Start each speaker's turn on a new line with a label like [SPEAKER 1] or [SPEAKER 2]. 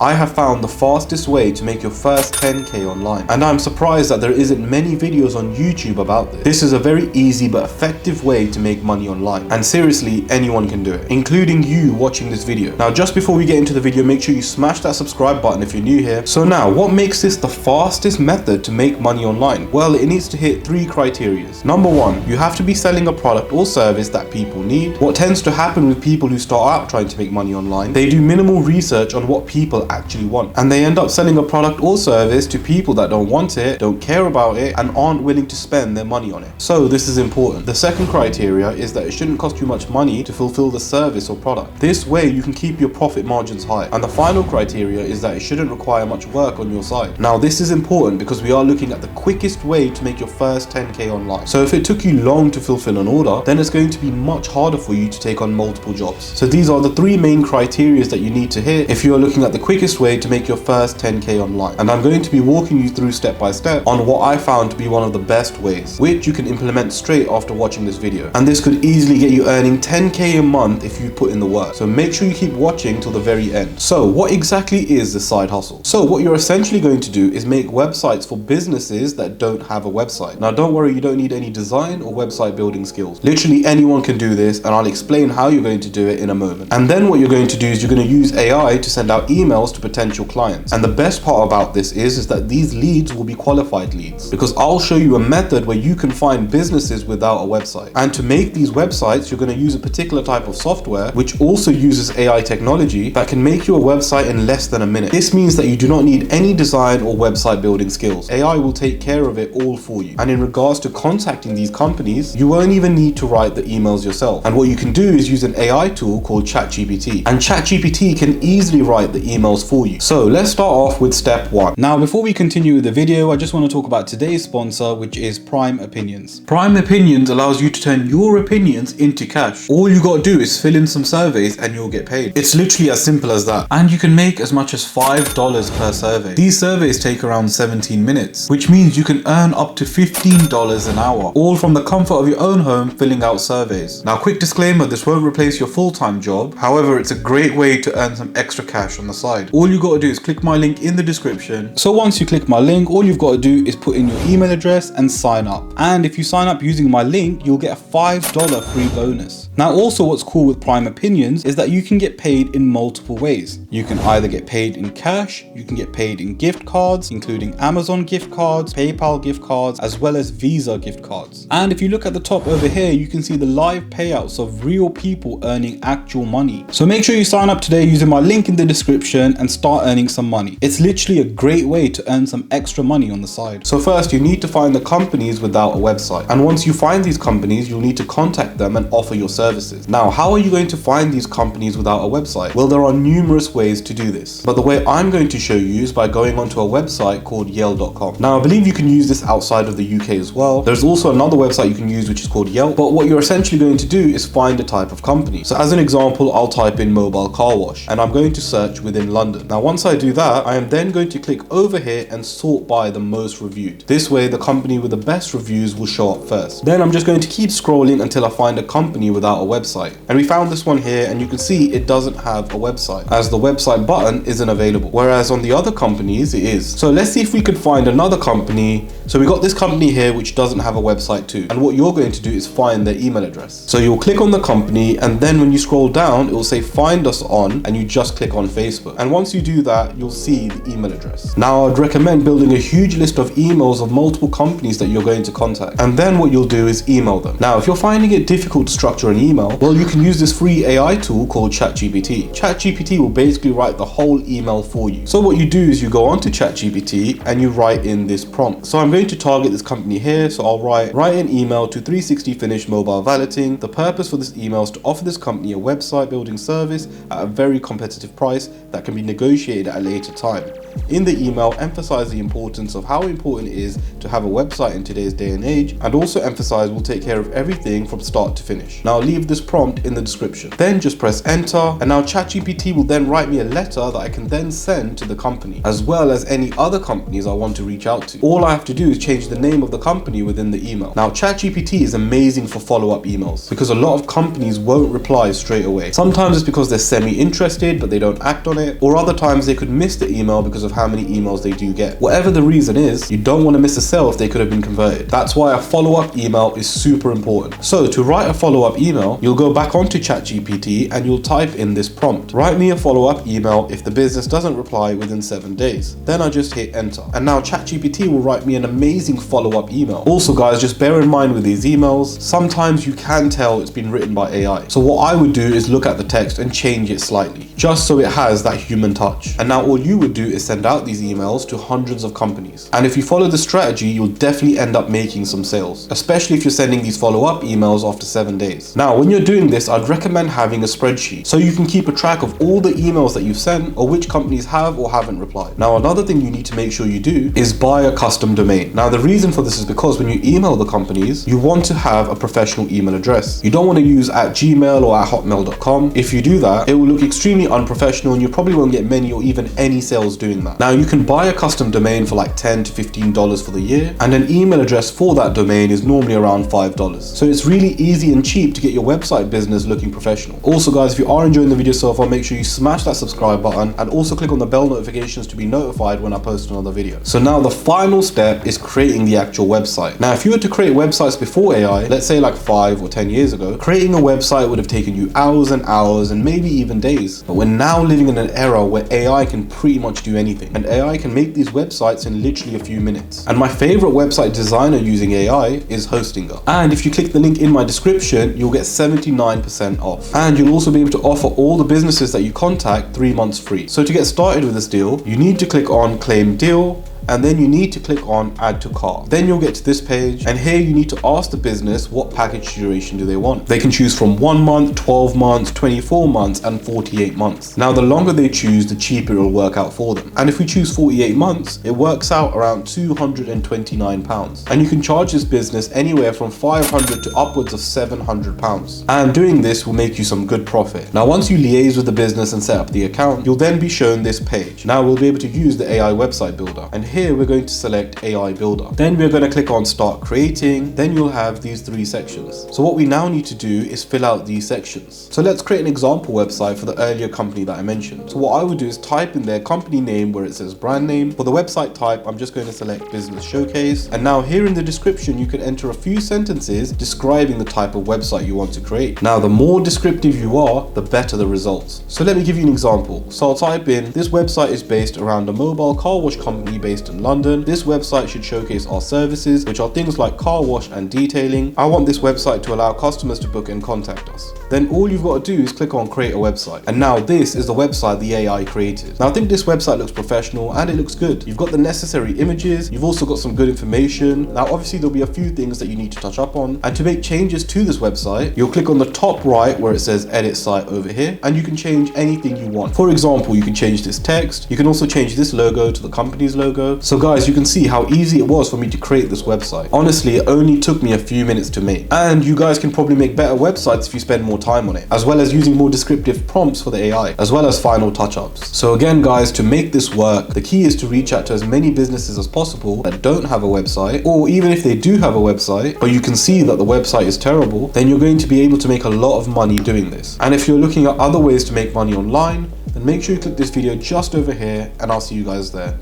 [SPEAKER 1] I have found the fastest way to make your first 10k online, and I'm surprised that there isn't many videos on YouTube about this. This is a very easy but effective way to make money online, and seriously, anyone can do it, including you watching this video. Now, just before we get into the video, make sure you smash that subscribe button if you're new here. So now, what makes this the fastest method to make money online? Well, it needs to hit 3 criteria. Number 1, you have to be selling a product or service that people need. What tends to happen with people who start out trying to make money online, they do minimal research on what people actually want, and they end up selling a product or service to people that don't want it, don't care about it, and aren't willing to spend their money on it. So this is important. The second criteria is that it shouldn't cost you much money to fulfill the service or product. This way you can keep your profit margins high. And the final criteria is that it shouldn't require much work on your side. Now, this is important because we are looking at the quickest way to make your first 10k online. So if it took you long to fulfill an order, then it's going to be much harder for you to take on multiple jobs. So these are the 3 main criteria that you need to hit if you are looking at the quickest way to make your first 10k online. And I'm going to be walking you through step by step on what I found to be one of the best ways, which you can implement straight after watching this video. And this could easily get you earning 10k a month if you put in the work. So make sure you keep watching till the very end. So what exactly is the side hustle? So what you're essentially going to do is make websites for businesses that don't have a website. Now, don't worry, you don't need any design or website building skills. Literally anyone can do this, and I'll explain how you're going to do it in a moment. And then what you're going to do is you're going to use AI to send out emails to potential clients. And the best part about this is that these leads will be qualified leads, because I'll show you a method where you can find businesses without a website. And to make these websites, you're going to use a particular type of software which also uses AI technology that can make you a website in less than a minute. This means that you do not need any design or website building skills. AI will take care of it all for you. And in regards to contacting these companies, you won't even need to write the emails yourself. And what you can do is use an AI tool called ChatGPT. And ChatGPT can easily write the emails for you. So let's start off with step 1. Now, before we continue with the video, I just want to talk about today's sponsor, which is Prime Opinions. Prime Opinions allows you to turn your opinions into cash. All you got to do is fill in some surveys and you'll get paid. It's literally as simple as that. And you can make as much as $5 per survey. These surveys take around 17 minutes, which means you can earn up to $15 an hour, all from the comfort of your own home filling out surveys. Now, quick disclaimer, this won't replace your full-time job. However, it's a great way to earn some extra cash on the side. All you got to do is click my link in the description. So once you click my link, all you've got to do is put in your email address and sign up. And if you sign up using my link, you'll get a $5 free bonus. Now, also what's cool with Prime Opinions is that you can get paid in multiple ways. You can either get paid in cash, you can get paid in gift cards, including Amazon gift cards, PayPal gift cards, as well as Visa gift cards. And if you look at the top over here, you can see the live payouts of real people earning actual money. So make sure you sign up today using my link in the description and start earning some money. It's literally a great way to earn some extra money on the side. So first, you need to find the companies without a website. And once you find these companies, you'll need to contact them and offer your services. Now, how are you going to find these companies without a website? Well, there are numerous ways to do this, but the way I'm going to show you is by going onto a website called Yell.com. Now, I believe you can use this outside of the UK as well. There's also another website you can use which is called Yelp, but what you're essentially going to do is find a type of company. So as an example, I'll type in mobile car wash and I'm going to search within London. Now, once I do that, I am then going to click over here and sort by the most reviewed. This way, the company with the best reviews will show up first. Then I'm just going to keep scrolling until I find a company without a website. And we found this one here, and you can see it doesn't have a website as the website button isn't available. Whereas on the other companies, it is. So let's see if we could find another company. So we got this company here which doesn't have a website too. And what you're going to do is find their email address. So you'll click on the company, and then when you scroll down, it will say find us on, and you just click on Facebook. And once you do that, you'll see the email address. Now, I'd recommend building a huge list of emails of multiple companies that you're going to contact. And then what you'll do is email them. Now, if you're finding it difficult to structure an email, well, you can use this free AI tool called ChatGPT. ChatGPT will basically write the whole email for you. So what you do is you go onto ChatGPT and you write in this prompt. So I'm going to target this company here. So I'll write an email to 360 Finish Mobile Valeting. The purpose for this email is to offer this company a website building service at a very competitive price that can be negotiated at a later time. In the email, emphasize the importance of how important it is to have a website in today's day and age, and also emphasize we'll take care of everything from start to finish. Now, I'll leave this prompt in the description. Then just press enter, and now ChatGPT will then write me a letter that I can then send to the company, as well as any other companies I want to reach out to. All I have to do is change the name of the company within the email. Now, ChatGPT is amazing for follow-up emails because a lot of companies won't reply straight away. Sometimes it's because they're semi-interested but they don't act on it, or or other times they could miss the email because of how many emails they do get. Whatever the reason is, you don't want to miss a sale if they could have been converted. That's why a follow-up email is super important. So to write a follow-up email, you'll go back onto ChatGPT and you'll type in this prompt: write me a follow-up email if the business doesn't reply within 7 days. Then I just hit enter. And now ChatGPT will write me an amazing follow-up email. Also guys, just bear in mind with these emails, sometimes you can tell it's been written by AI. So what I would do is look at the text and change it slightly, just so it has that human touch. And now all you would do is send out these emails to hundreds of companies. And if you follow the strategy, you'll definitely end up making some sales, especially if you're sending these follow-up emails after 7 days. Now, when you're doing this, I'd recommend having a spreadsheet so you can keep a track of all the emails that you've sent or which companies have or haven't replied. Now, another thing you need to make sure you do is buy a custom domain. Now, the reason for this is because when you email the companies, you want to have a professional email address. You don't want to use @gmail or @hotmail.com. If you do that, it will look extremely unprofessional and you probably won't get many or even any sales doing that. Now, you can buy a custom domain for like $10 to $15 for the year, and an email address for that domain is normally around $5. So it's really easy and cheap to get your website business looking professional. Also guys, if you are enjoying the video so far, make sure you smash that subscribe button and also click on the bell notifications to be notified when I post another video. So now the final step is creating the actual website. Now, if you were to create websites before AI, let's say like 5 or 10 years ago, creating a website would have taken you hours and hours and maybe even days. But we're now living in an era where AI can pretty much do anything, and AI can make these websites in literally a few minutes. And my favorite website designer using AI is Hostinger. And if you click the link in my description, you'll get 79% off. And you'll also be able to offer all the businesses that you contact 3 months free. So to get started with this deal, you need to click on Claim Deal, and then you need to click on Add to Cart. Then you'll get to this page, and here you need to ask the business what package duration do they want. They can choose from 1 month, 12 months, 24 months, and 48 months. Now, the longer they choose, the cheaper it will work out for them. And if we choose 48 months, it works out around £229. And you can charge this business anywhere from £500 to upwards of £700. And doing this will make you some good profit. Now, once you liaise with the business and set up the account, you'll then be shown this page. Now we'll be able to use the AI website builder. And here we're going to select AI Builder. Then we're going to click on Start Creating. Then you'll have these 3 sections. So what we now need to do is fill out these sections. So let's create an example website for the earlier company that I mentioned. So what I would do is type in their company name where it says brand name. For the website type, I'm just going to select Business Showcase. And now here in the description, you can enter a few sentences describing the type of website you want to create. Now, the more descriptive you are, the better the results. So let me give you an example. So I'll type in, this website is based around a mobile car wash company based in London. This website should showcase our services, which are things like car wash and detailing. I want this website to allow customers to book and contact us. Then all you've got to do is click on Create a Website. And now this is the website the AI created. Now I think this website looks professional and it looks good. You've got the necessary images. You've also got some good information. Now obviously there'll be a few things that you need to touch up on. And to make changes to this website, you'll click on the top right where it says Edit Site over here, and you can change anything you want. For example, you can change this text. You can also change this logo to the company's logo. So guys, you can see how easy it was for me to create this website. Honestly, it only took me a few minutes to make. And you guys can probably make better websites if you spend more time on it, as well as using more descriptive prompts for the AI, as well as final touch-ups. So again guys, to make this work, the key is to reach out to as many businesses as possible that don't have a website, or even if they do have a website, but you can see that the website is terrible, then you're going to be able to make a lot of money doing this. And if you're looking at other ways to make money online, then make sure you click this video just over here, and I'll see you guys there.